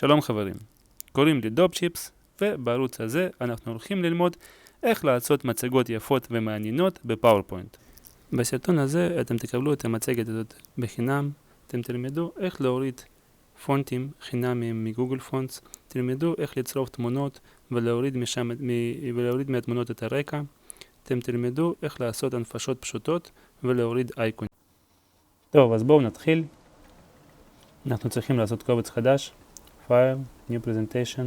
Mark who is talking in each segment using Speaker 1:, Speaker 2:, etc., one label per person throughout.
Speaker 1: שלום חברים, קוראים לי דובצ'יפס, ובערוץ הזה אנחנו הולכים ללמוד איך לעשות מצגות יפות ומעניינות בפאורפוינט. בסרטון הזה אתם תקבלו את המצגת הזאת בחינם, אתם תלמדו איך להוריד פונטים חינמיים מגוגל פונטס, תלמדו איך לצרוף תמונות ולהוריד מהתמונות את הרקע, אתם תלמדו איך לעשות הנפשות פשוטות ולהוריד אייקונים. טוב, אז בואו נתחיל. אנחנו צריכים לעשות קובץ חדש, File, New Presentation.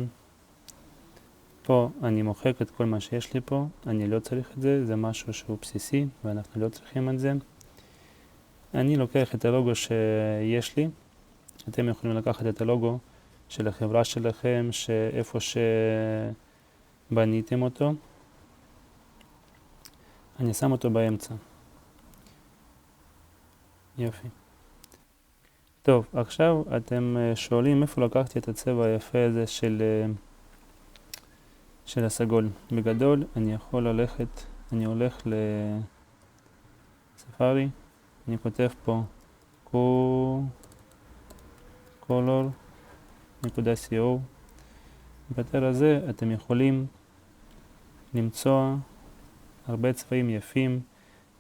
Speaker 1: פה אני מוחק את כל מה שיש לי פה, אני לא צריך את זה, זה משהו שהוא בסיסי ואנחנו לא צריכים את זה. אני לוקח את הלוגו שיש לי, אתם יכולים לקחת את הלוגו של החברה שלכם, איפה שבניתם אותו. אני שם אותו באמצע. יופי. טוב, עכשיו אתם שואלים איפה לקחתי את הצבע היפה הזה של הסגול. בגדול אני יכול ללכת, אני הולך לספארי, אני כותב פה color.co. באתר הזה אתם יכולים למצוא הרבה צבעים יפים,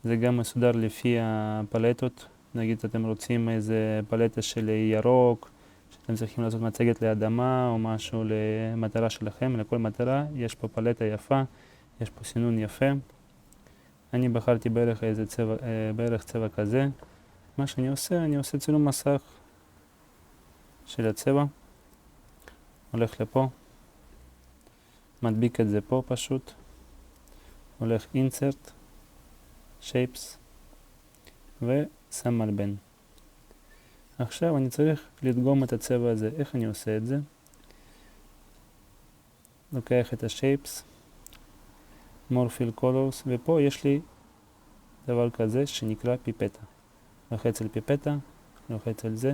Speaker 1: זה גם מסודר לפי הפלטות. נגיד אתם רוצים איזה פלטה של ירוק, שאתם צריכים לעשות מצגת לאדמה או משהו למטרה שלכם, לכל מטרה יש פה פלטה יפה, יש פה סינון יפה. אני בחרתי בערך צבע כזה. מה שאני עושה, אני עושה צילום מסך של הצבע, הולך לפה, מדביק את זה פה פשוט, הולך insert, shapes ושם מלבן. עכשיו אני צריך לדגום את הצבע הזה. איך אני עושה את זה? לוקח את ה-shapes, more fill colors, ופה יש לי דבר כזה שנקרא פיפטה. לוחץ על פיפטה, לוחץ על זה,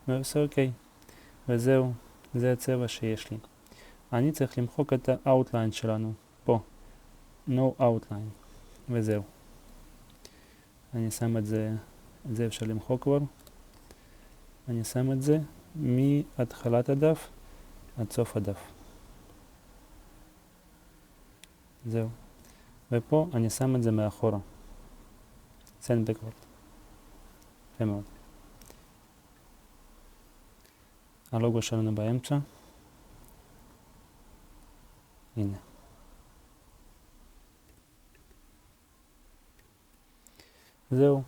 Speaker 1: ועושה אוקיי. וזהו, זה הצבע שיש לי. אני צריך למחוק את ה-outline שלנו, פה. no outline, וזהו. אני שם את זה אפשר למחוק כבר. אני שם את זה מהתחלת הדף עד סוף הדף. זהו. ופה אני שם את זה מאחורה. send backward. יפה מאוד. הלוגו שלנו באמצע. הנה. זהו.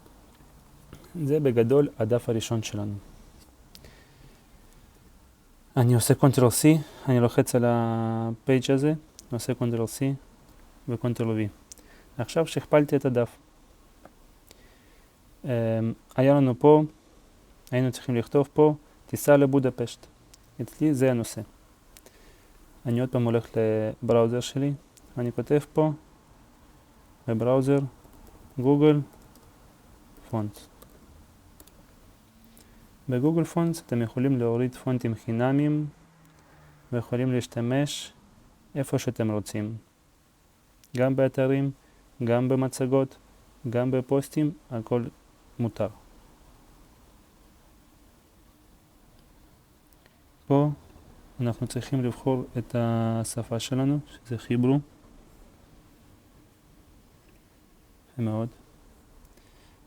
Speaker 1: זה בגדול הדף הראשון שלנו. אני עושה Ctrl-C, אני לוחץ על הפייג' הזה, עושה Ctrl-C ו-Ctrl-V. עכשיו שכפלתי את הדף. היה לנו פה, היינו צריכים לכתוב פה, טיסה לבודפשט. אצלי זה הנושא. אני עוד פעם הולך לבראוזר שלי, אני כותב פה, בבראוזר, גוגל פונטס. בגוגל פונטס אתם יכולים להוריד פונטים חינמיים ויכולים להשתמש איפה שאתם רוצים. גם באתרים, גם במצגות, גם בפוסטים, הכל מותר. פה אנחנו צריכים לבחור את השפה שלנו, שזה חיברו. יפה מאוד.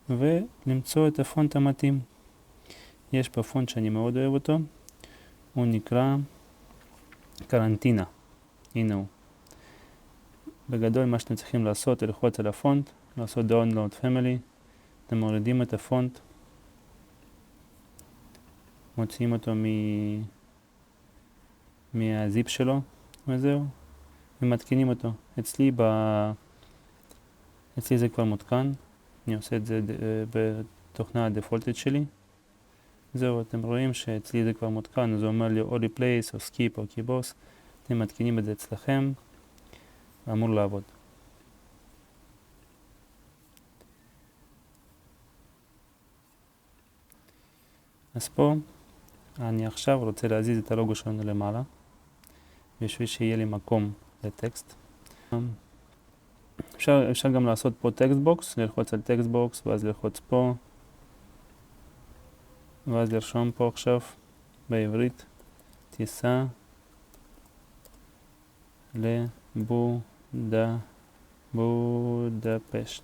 Speaker 1: ולמצוא את הפונט המתאים. יש פה פונט שאני מאוד אוהב אותו, הוא נקרא קרנטינה, הנה הוא. בגדול מה שאתם צריכים לעשות, ללחוץ על הפונט, לעשות Download Family, אתם מורידים את הפונט, מוציאים אותו מהזיפ שלו, וזהו, ומתקינים אותו. אצלי זה כבר מותקן, אני עושה את זה בתוכנה הדפולטית שלי. זהו, אתם רואים שאצלי זה כבר מותקן, זה אומר לי או replace או skip או keyboss, אתם מתקינים את זה אצלכם, ואמור לעבוד. אז פה, אני עכשיו רוצה להזיז את הלוגו שלנו למעלה, בשביל שיהיה לי מקום לטקסט. אפשר גם לעשות פה טקסט בוקס, ללחוץ על טקסט בוקס, ואז ללחוץ פה, ואז לרשום פה עכשיו בעברית טיסה לבודפשט.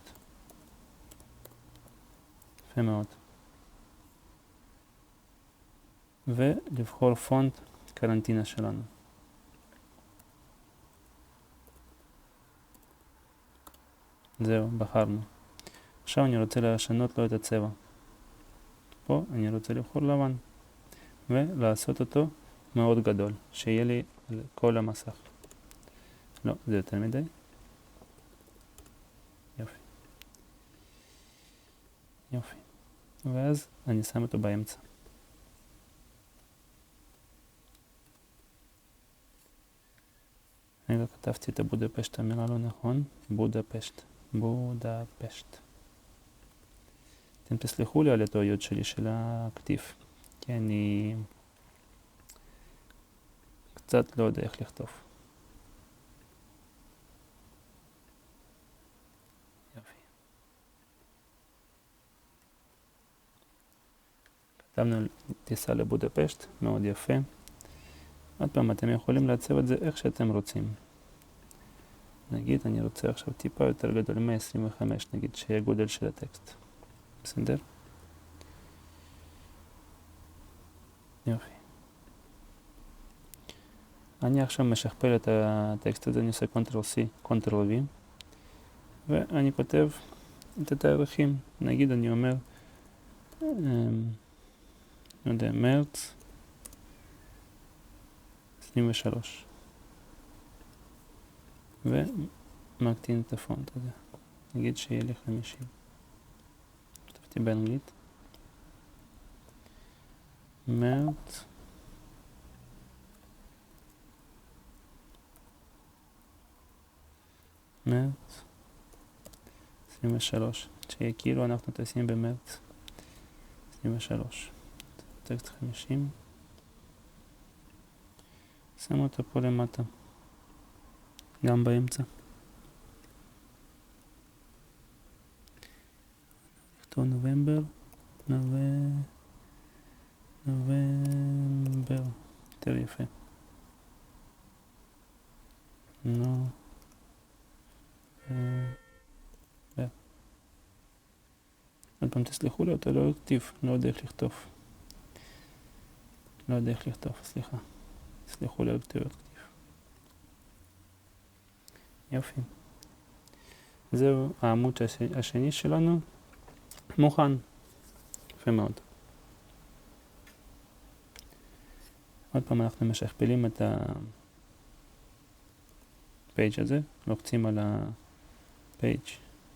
Speaker 1: יפה מאוד. ולבחור פונט קרנטינה שלנו. זהו, בחרנו. עכשיו אני רוצה לשנות לו את הצבע. פה אני רוצה לבחור לבן. ולעשות אותו מאוד גדול, שיהיה לי על כל המסך. לא, זה יותר מדי. יופי. יופי. ואז אני שם אותו באמצע. רגע, כתבתי את בודפשט, המילה לא נכון. בודפשט. בודפשט. אתם תסלחו לי על הטעויות שלי של הכתיב, כי אני קצת לא יודע איך לכתוב. יופי. כתבנו טיסה לבודפשט, מאוד יפה. עוד פעם, אתם יכולים לעצב את זה איך שאתם רוצים. נגיד, אני רוצה עכשיו טיפה יותר גדול, 125, נגיד, שיהיה גודל של הטקסט. בסדר? יופי. אני עכשיו משכפל את הטקסט הזה, אני עושה Ctrl-C, Ctrl-V, ואני כותב את התאריכים. נגיד, אני אומר, לא יודע, מרץ 23. ומקטין את הפונט הזה. נגיד שיהיה לי 50. כתבתי באנגלית. מרץ 23. שיהיה כאילו אנחנו טסים במרץ 23. טקסט 50. שם אותו פה למטה. גם באמצע. נכתוב נובמבר. נובמבר. יותר יפה. עוד פעם תסלחו לי, אתה לא כתיב, לא יודע איך לכתוב. לא יודע איך לכתוב, סליחה. תסלחו לי על כתיב. יופי. זהו העמוד השני שלנו. מוכן. יפה מאוד. עוד פעם אנחנו משכפלים את הפייג' הזה. לוחצים על הפייג'.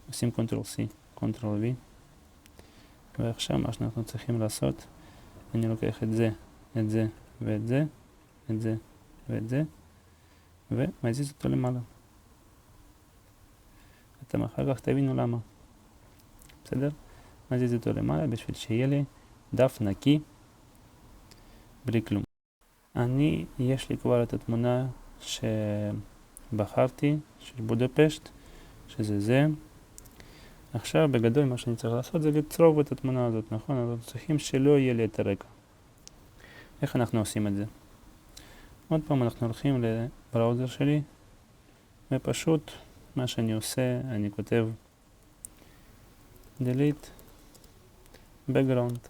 Speaker 1: עושים Ctrl-C, Ctrl-V. ועכשיו מה שאנחנו צריכים לעשות, אני לוקח את זה, את זה ואת זה, את זה ואת זה, ומזיז אותו למעלה. אתם אחר כך תבינו למה. בסדר? מזיז אותו למעלה בשביל שיהיה לי דף נקי בלי כלום. יש לי כבר את התמונה שבחרתי של בודפשט, שזה זה. עכשיו בגדול מה שאני צריך לעשות זה לצרוב את התמונה הזאת, נכון? אבל צריכים שלא יהיה לי את הרקע. איך אנחנו עושים את זה? עוד פעם אנחנו הולכים לבראוזר שלי, ופשוט מה שאני עושה, אני כותב delete background.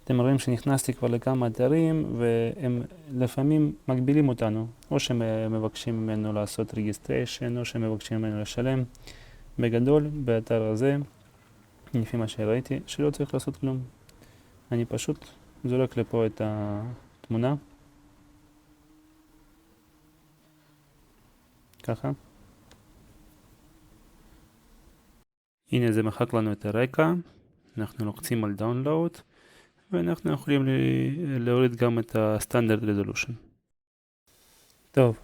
Speaker 1: אתם רואים שנכנסתי כבר לכמה אתרים, והם לפעמים מגבילים אותנו, או שהם מבקשים ממנו לעשות registration, או שהם מבקשים ממנו לשלם. בגדול, באתר הזה, לפי מה שראיתי, שלא צריך לעשות כלום. אני פשוט זורק לפה את התמונה. ככה. הנה זה מחק לנו את הרקע. אנחנו לוחצים על Download, ואנחנו יכולים להוריד גם את ה-Standard Resolution. טוב,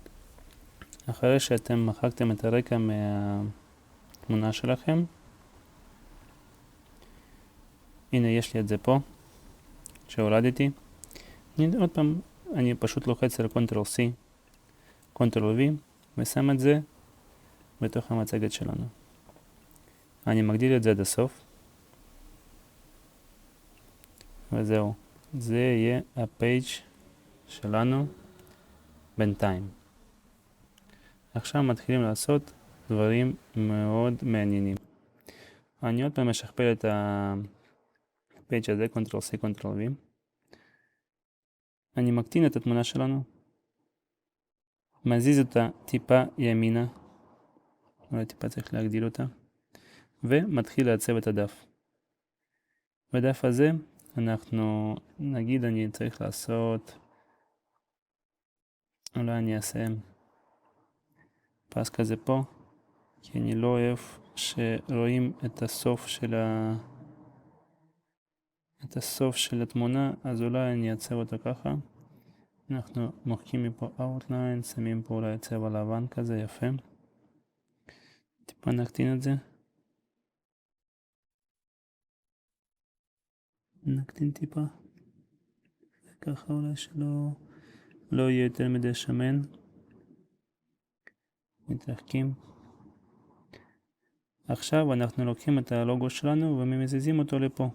Speaker 1: אחרי שאתם מחקתם את הרקע מהתמונה שלכם, הנה יש לי את זה פה, שהורדתי. עוד פעם, אני פשוט לוחץ על Ctrl-C, Ctrl-V, ושם את זה בתוך המצגת שלנו. אני מגדיל את זה עד הסוף. וזהו, זה יהיה הפייג' שלנו בינתיים. עכשיו מתחילים לעשות דברים מאוד מעניינים. אני עוד פעם משכפל את הפייג' הזה, Ctrl+C, Ctrl+V. אני מקטין את התמונה שלנו, מזיז אותה טיפה ימינה, אולי טיפה צריך להגדיל אותה, ומתחיל לעצב את הדף. בדף הזה אנחנו, נגיד אני צריך לעשות, אולי אני אעשה פס כזה פה, כי אני לא אוהב שרואים את הסוף של התמונה, אז אולי אני אעצב אותה ככה. אנחנו מוחקים מפה outline, שמים פה אולי צבע לבן כזה, יפה. טיפה נקטין את זה. נקטין טיפה. ככה אולי לא יהיה יותר מדי שמן. מתרחקים. עכשיו אנחנו לוקחים את הלוגו שלנו ומזיזים אותו לפה.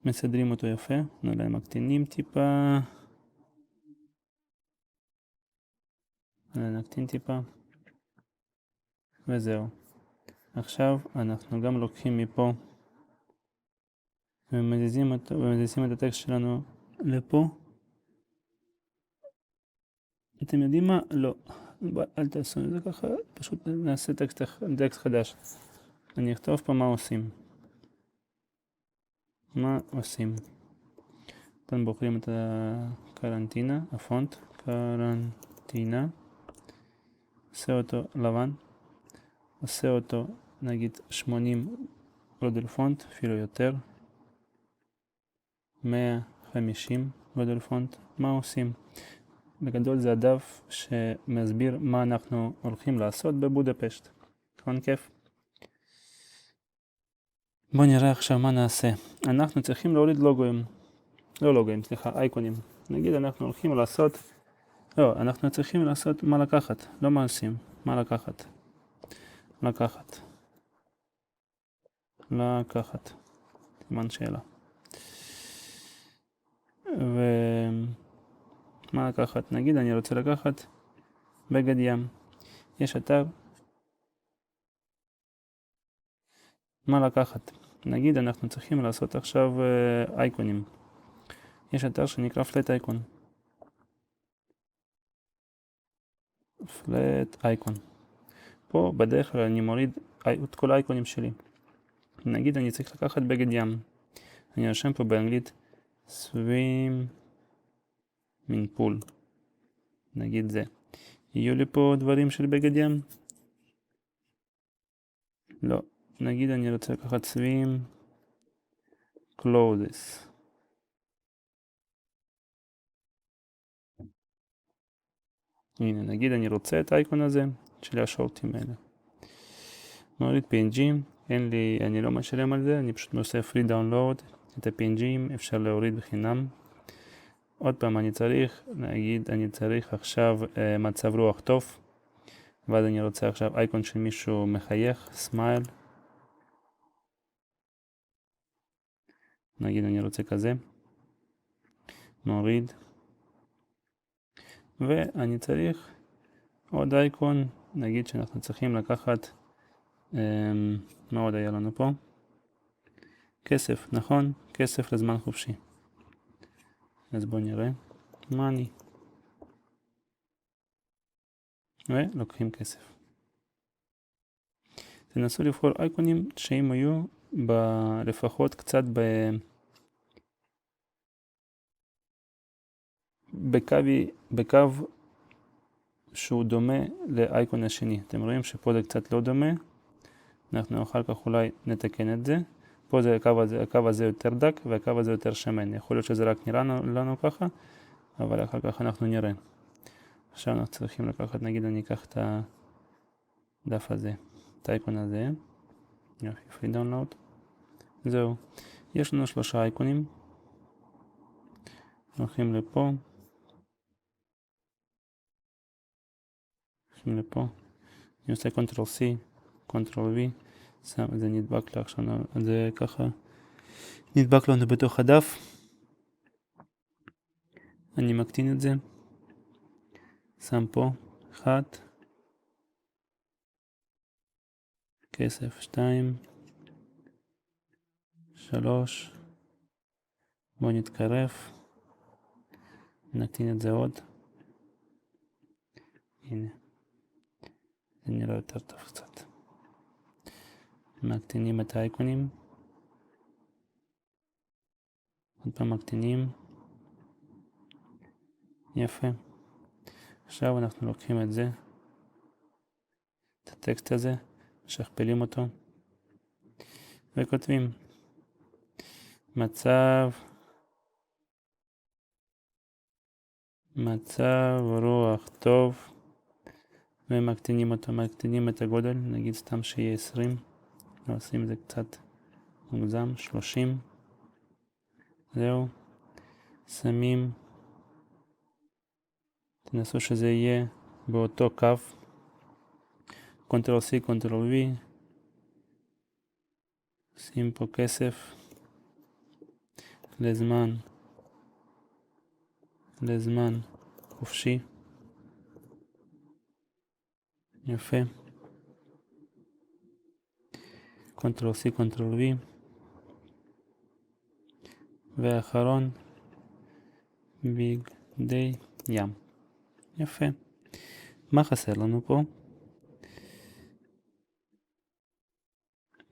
Speaker 1: מסדרים אותו יפה, אולי מקטינים טיפה. נקטין טיפה. וזהו. עכשיו אנחנו גם לוקחים מפה ומזיזים את הטקסט שלנו לפה. אתם יודעים מה? לא. אל תעשו את זה ככה, פשוט נעשה טקסט חדש. אני אכתוב פה מה עושים. מה עושים? כאן בוחרים את הקרנטינה, הפונט, קרנטינה. עושה אותו לבן. עושה אותו נגיד 80 גודל פונט, אפילו יותר. 150 גודל פונט. מה עושים? בגדול זה הדף שמסביר מה אנחנו הולכים לעשות בבודפשט. נכון כיף? בואו נראה עכשיו מה נעשה. אנחנו צריכים להוריד אייקונים. נגיד אנחנו הולכים לעשות, אנחנו צריכים לעשות מה לקחת, לא מה עושים, מה לקחת. סימן שאלה. ומה לקחת? נגיד אני רוצה לקחת בגד ים. יש אתר. מה לקחת? נגיד אנחנו צריכים לעשות עכשיו אייקונים. יש אתר שנקרא Flat Icon. Flat Icon. פה בדרך כלל אני מוריד את כל האייקונים שלי. נגיד אני צריך לקחת בגד ים. אני ארשם פה באנגלית swimming pool. נגיד זה. יהיו לי פה דברים של בגד ים? לא. נגיד אני רוצה לקחת swim clothes. הנה, נגיד אני רוצה את האייקון הזה של השורטים האלה. מוריד PNG, אני לא משלם על זה, אני פשוט עושה free download. את ה-PNG אפשר להוריד בחינם. עוד פעם אני צריך עכשיו מצב רוח טוב, ואז אני רוצה עכשיו אייקון של מישהו מחייך, סמייל. נגיד אני רוצה כזה. נוריד. ואני צריך עוד אייקון, נגיד שאנחנו צריכים לקחת, מה עוד היה לנו פה? כסף, נכון? כסף לזמן חופשי. אז בואו נראה. money. ולוקחים כסף. תנסו לבחור אייקונים שהם היו לפחות קצת בקו שהוא דומה לאייקון השני. אתם רואים שפה זה קצת לא דומה. אנחנו אחר כך אולי נתקן את זה. פה זה הקו הזה יותר דק והקו הזה יותר שמן. יכול להיות שזה רק נראה לנו ככה, אבל אחר כך אנחנו נראה. עכשיו אנחנו צריכים לקחת, נגיד אני אקח את הדף הזה, את האייקון הזה. free download. זהו. יש לנו 3 אייקונים. הולכים לפה. לפה. אני עושה Ctrl+C, Ctrl+V. זה נדבק לה עכשיו, זה ככה. נדבק לנו בתוך הדף. אני מקטין את זה. שם פה 1. כסף 2. 3. בואו נתקרב. נקטין את זה עוד. הנה. זה נראה יותר טוב קצת. מקטינים את האייקונים. עוד פעם מקטינים. יפה. עכשיו אנחנו לוקחים את זה. את הטקסט הזה. משכפלים אותו. וכותבים. מצב רוח טוב. ומקטינים אותו. מקטינים את הגודל. נגיד סתם שיהיה 20. לא עושים את זה קצת מוגזם. 30. זהו. שמים. תנסו שזה יהיה באותו קו. Ctrl C, Ctrl V. שים פה כסף. לזמן חופשי. יפה. Ctrl C, Ctrl V. ואחרון. בגדי ים. יפה. מה חסר לנו פה?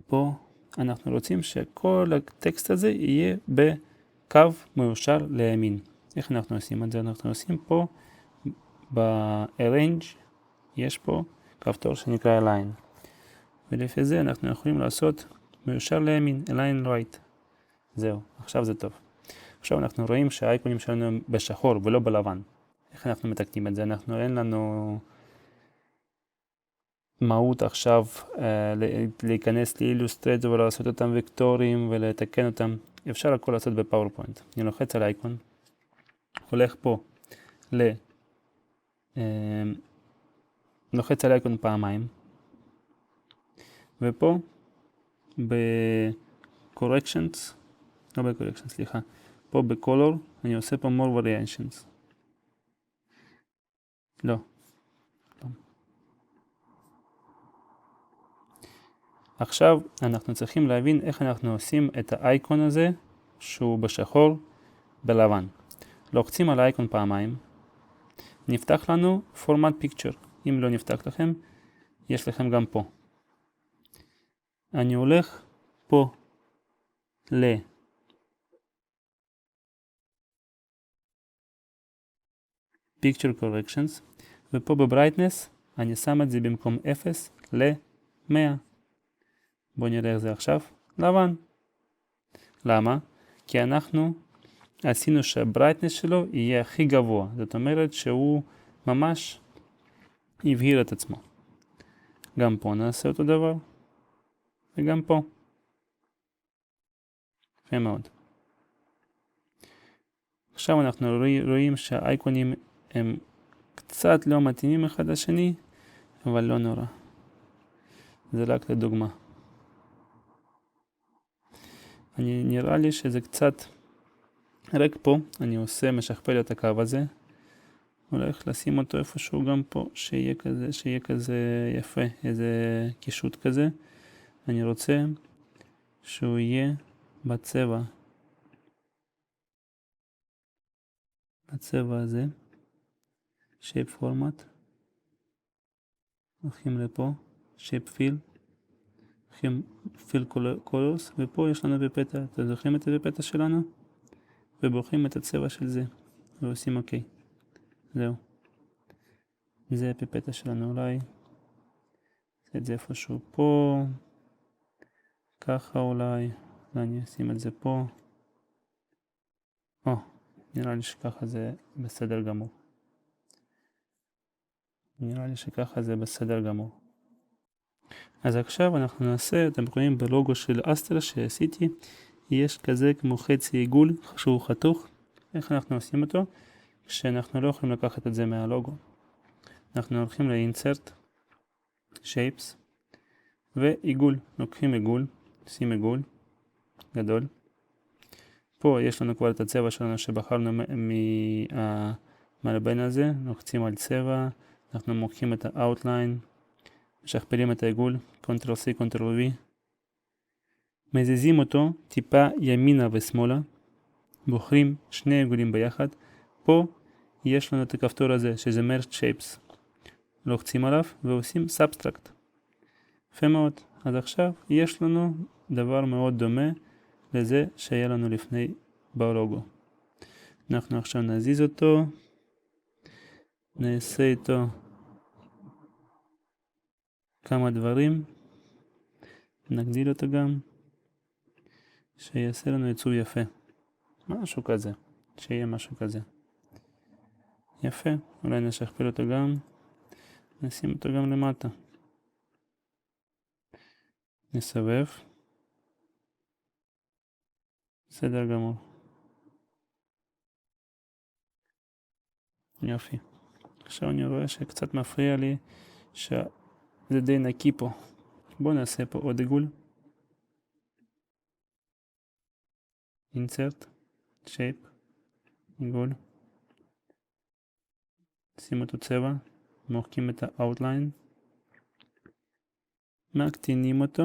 Speaker 1: פה אנחנו רוצים שכל הטקסט הזה יהיה בקו מיושר לימין. איך אנחנו עושים את זה? אנחנו עושים פה ב-Arrange, יש פה כפתור שנקרא Align. ולפי זה אנחנו יכולים לעשות מיושר לימין, Align Right. זהו, עכשיו זה טוב. עכשיו אנחנו רואים שהאייקונים שלנו הם בשחור ולא בלבן. איך אנחנו מתקנים את זה? אין לנו מהות עכשיו להיכנס לאילוסטרייטור ולעשות אותם וקטורים ולתקן אותם. אפשר הכל לעשות בפאורפוינט. אני לוחץ על האייקון, הולך פה לוחץ על האייקון פעמיים, ופה ב-corrections, לא ב-corrections, סליחה, פה ב-color אני עושה פה more variations. לא. עכשיו אנחנו צריכים להבין איך אנחנו עושים את האייקון הזה שהוא בשחור בלבן. לוחצים על האייקון פעמיים, נפתח לנו format picture. אם לא נפתח לכם, יש לכם גם פה. אני הולך פה picture corrections, ופה ב-brightness אני שם את זה במקום 0 ל-100. בואו נראה איך זה עכשיו. לבן. למה? כי אנחנו עשינו שהברייטנס שלו יהיה הכי גבוה. זאת אומרת שהוא ממש יבהיר את עצמו. גם פה נעשה אותו דבר. וגם פה. יפה מאוד. עכשיו אנחנו רואים שהאייקונים הם קצת לא מתאימים אחד לשני, אבל לא נורא. זה רק לדוגמה. נראה לי שזה קצת רק פה. אני משכפל את הקו הזה. הולך לשים אותו איפשהו גם פה, שיהיה כזה יפה, איזה קישוט כזה. אני רוצה שהוא יהיה בצבע הזה, shape format, הולכים לפה, shape fill, הולכים fill colors, ופה יש לנו פיפטה. אתם זוכרים את הפיפטה שלנו? ובוחרים את הצבע של זה, ועושים אוקיי. זהו. זה הפיפטה שלנו אולי. את זה איפשהו פה. ככה אולי. אני אשים את זה פה. נראה לי שככה זה בסדר גמור. אז עכשיו אנחנו נעשה, אתם רואים בלוגו של אסטר שעשיתי, יש כזה כמו חצי עיגול שהוא חתוך. איך אנחנו עושים אותו? כשאנחנו לא יכולים לקחת את זה מהלוגו. אנחנו הולכים ל-insert, shapes, ועיגול. לוקחים עיגול, שים עיגול, גדול, פה יש לנו כבר את הצבע שלנו שבחרנו מהמלבן הזה, לוחצים על צבע, אנחנו מוחקים את ה-outline, משכפלים את העיגול, Ctrl-C, Ctrl-V, מזיזים אותו טיפה ימינה ושמאלה, בוחרים שני עיגולים ביחד, פה יש לנו את הכפתור הזה שזה Merge Shapes, לוחצים עליו ועושים Subtract. יפה מאוד. אז עכשיו יש לנו דבר מאוד דומה לזה שהיה לנו לפני בלוגו. אנחנו עכשיו נזיז אותו, נעשה איתו כמה דברים, נגדיל אותו גם, שיעשה לנו עיצוב יפה. משהו כזה, שיהיה משהו כזה. יפה, אולי נשכפל אותו גם, נשים אותו גם למטה. נסובב. בסדר גמור. יופי. עכשיו אני רואה שקצת מפריע לי שזה די נקי פה. בואו נעשה פה עוד עיגול. Insert, Shape, עיגול. שים אותו צבע, מוחקים את ה-outline. מקטינים אותו,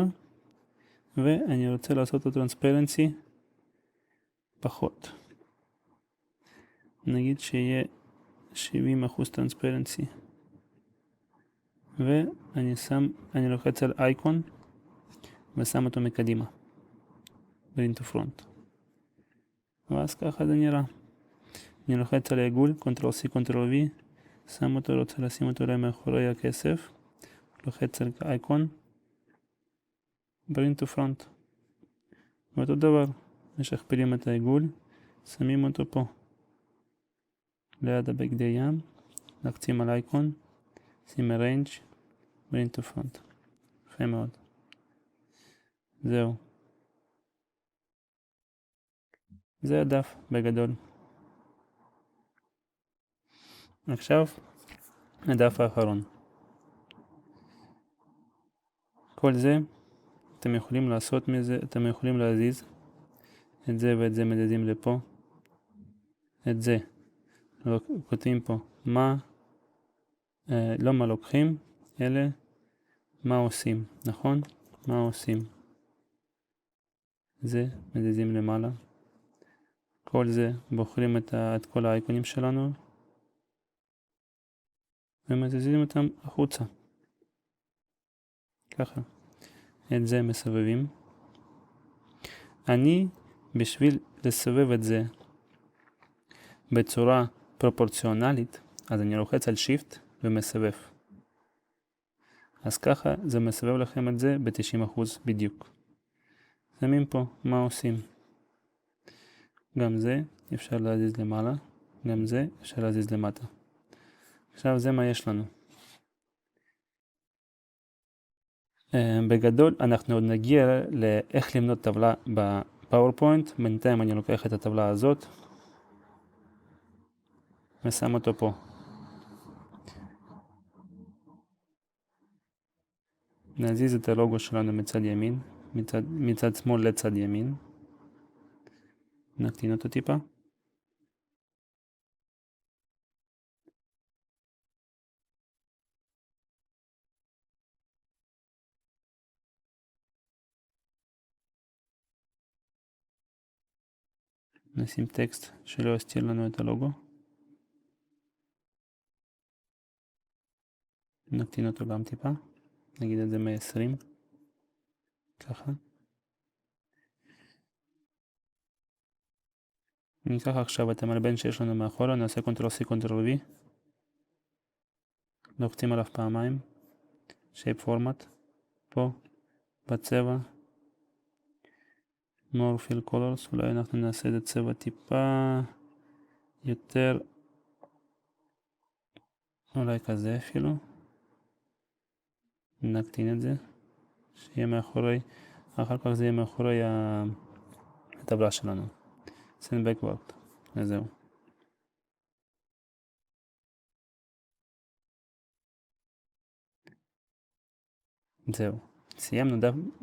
Speaker 1: ואני רוצה לעשות את Transparency פחות. נגיד שיהיה 70% Transparency. ואני לוחץ על אייקון ושם אותו מקדימה. Bring to front. ואז ככה זה נראה. אני לוחץ על העיגול, Ctrl-C, Ctrl-V, שם אותו, רוצה לשים אותו מאחורי הכסף, לוחץ על אייקון, Bring to front. ואותו דבר, משכפלים את העיגול, שמים אותו פה, ליד הבגדי ים, לחצים על אייקון, שים Arrange, Bring to front. יפה מאוד. זהו. זה הדף בגדול. עכשיו, הדף האחרון. כל זה, אתם יכולים לעשות מזה, אתם יכולים להזיז. את זה ואת זה מזיזים לפה. את זה. כותבים פה לא מה לוקחים, אלא מה עושים, נכון? מה עושים. זה מזיזים למעלה. כל זה בוחרים את כל האייקונים שלנו. ומזיזים אותם החוצה. ככה. את זה מסובבים. אני, בשביל לסובב את זה בצורה פרופורציונלית, אז אני לוחץ על Shift ומסובב. אז ככה זה מסובב לכם את זה ב-90% בדיוק. שמים פה מה עושים. גם זה אפשר להזיז למעלה, גם זה אפשר להזיז למטה. עכשיו זה מה יש לנו. בגדול אנחנו עוד נגיע לאיך למנות טבלה בפאורפוינט. בינתיים אני לוקח את הטבלה הזאת ושם אותו פה. נזיז את הלוגו שלנו מצד ימין, מצד שמאל לצד ימין. נקטין אותו טיפה. נשים טקסט שלא יסתיר לנו את הלוגו. נקטין אותו גם טיפה. נגיד את זה 120. ככה. ניקח עכשיו את המלבן שיש לנו מאחורה, נעשה Ctrl-C, Ctrl-V. לוחצים עליו פעמיים. Shape Format. פה. בצבע. More Fill Colors. אולי אנחנו נעשה את הצבע טיפה יותר. אולי כזה אפילו. נקטין את זה. שיהיה מאחורי. אחר כך זה יהיה מאחורי הטבלה שלנו. Send backward. וזהו. זהו. סיימנו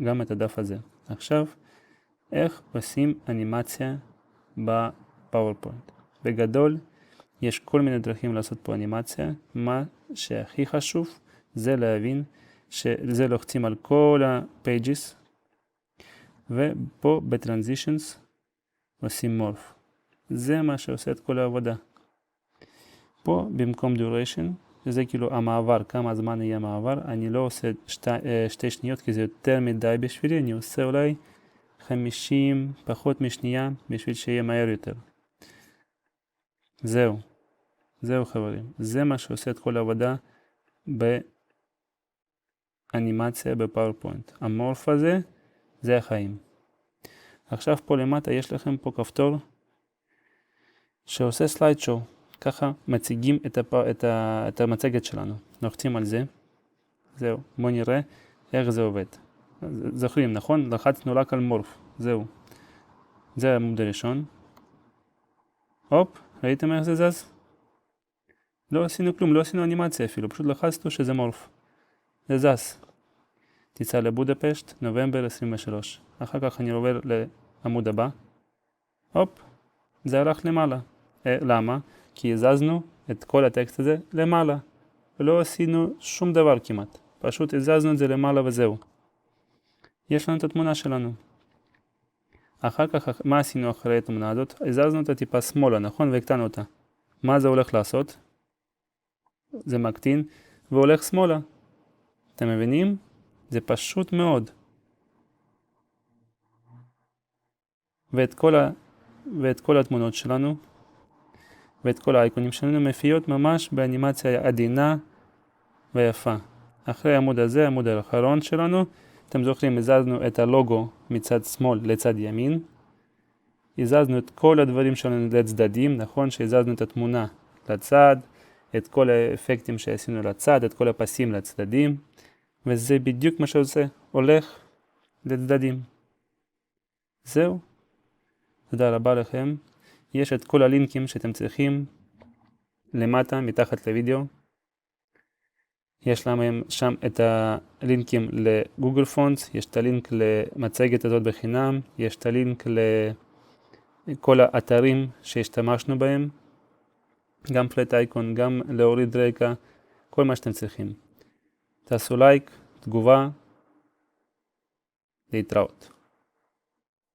Speaker 1: גם את הדף הזה. עכשיו, איך עושים אנימציה בפאורפוינט. בגדול, יש כל מיני דרכים לעשות פה אנימציה. מה שהכי חשוב זה להבין שזה לוחצים על כל ה-pages, ופה ב-transitions עושים morph. זה מה שעושה את כל העבודה. פה במקום duration, שזה כאילו המעבר, כמה זמן יהיה מעבר, אני לא עושה 2 שניות כי זה יותר מדי בשבילי, אני עושה אולי 50 פחות משנייה בשביל שיהיה מהר יותר. זהו חברים, זה מה שעושה את כל העבודה באנימציה בפאורפוינט. המורף הזה, זה החיים. עכשיו פה למטה יש לכם פה כפתור שעושה סלייד שואו. ככה מציגים את המצגת שלנו. לוחצים על זה. זהו, בואו נראה איך זה עובד. זוכרים, נכון? לחצנו רק על מורף. זהו. זה העמוד הראשון. הופ, ראיתם איך זה זז? לא עשינו כלום, לא עשינו אנימציה אפילו, פשוט לחצנו שזה מורף. זה זז. טיסה לבודפשט, נובמבר 23. אחר כך אני עובר לעמוד הבא. הופ, זה הלך למעלה. למה? כי הזזנו את כל הטקסט הזה למעלה. ולא עשינו שום דבר כמעט. פשוט הזזנו את זה למעלה וזהו. יש לנו את התמונה שלנו. אחר כך, מה עשינו אחרי התמונה הזאת? הזזנו אותה טיפה שמאלה, נכון? והקטנו אותה. מה זה הולך לעשות? זה מקטין והולך שמאלה. אתם מבינים? זה פשוט מאוד. ואת כל התמונות שלנו, ואת כל האייקונים שלנו מופיעות ממש באנימציה עדינה ויפה. אחרי העמוד הזה, העמוד האחרון שלנו, אתם זוכרים, הזזנו את הלוגו מצד שמאל לצד ימין. הזזנו את כל הדברים שלנו לצדדים, נכון? שהזזנו את התמונה לצד, את כל האפקטים שעשינו לצד, את כל הפסים לצדדים. וזה בדיוק מה שעושה, הולך לצדדים. זהו. תודה רבה לכם. יש את כל הלינקים שאתם צריכים למטה, מתחת לוידאו. יש להם שם את הלינקים לגוגל פונטס, יש את הלינק למצגת הזאת בחינם, יש את הלינק לכל האתרים שהשתמשנו בהם, גם פלט אייקון, גם להוריד רקע, כל מה שאתם צריכים. תעשו לייק, תגובה, להתראות.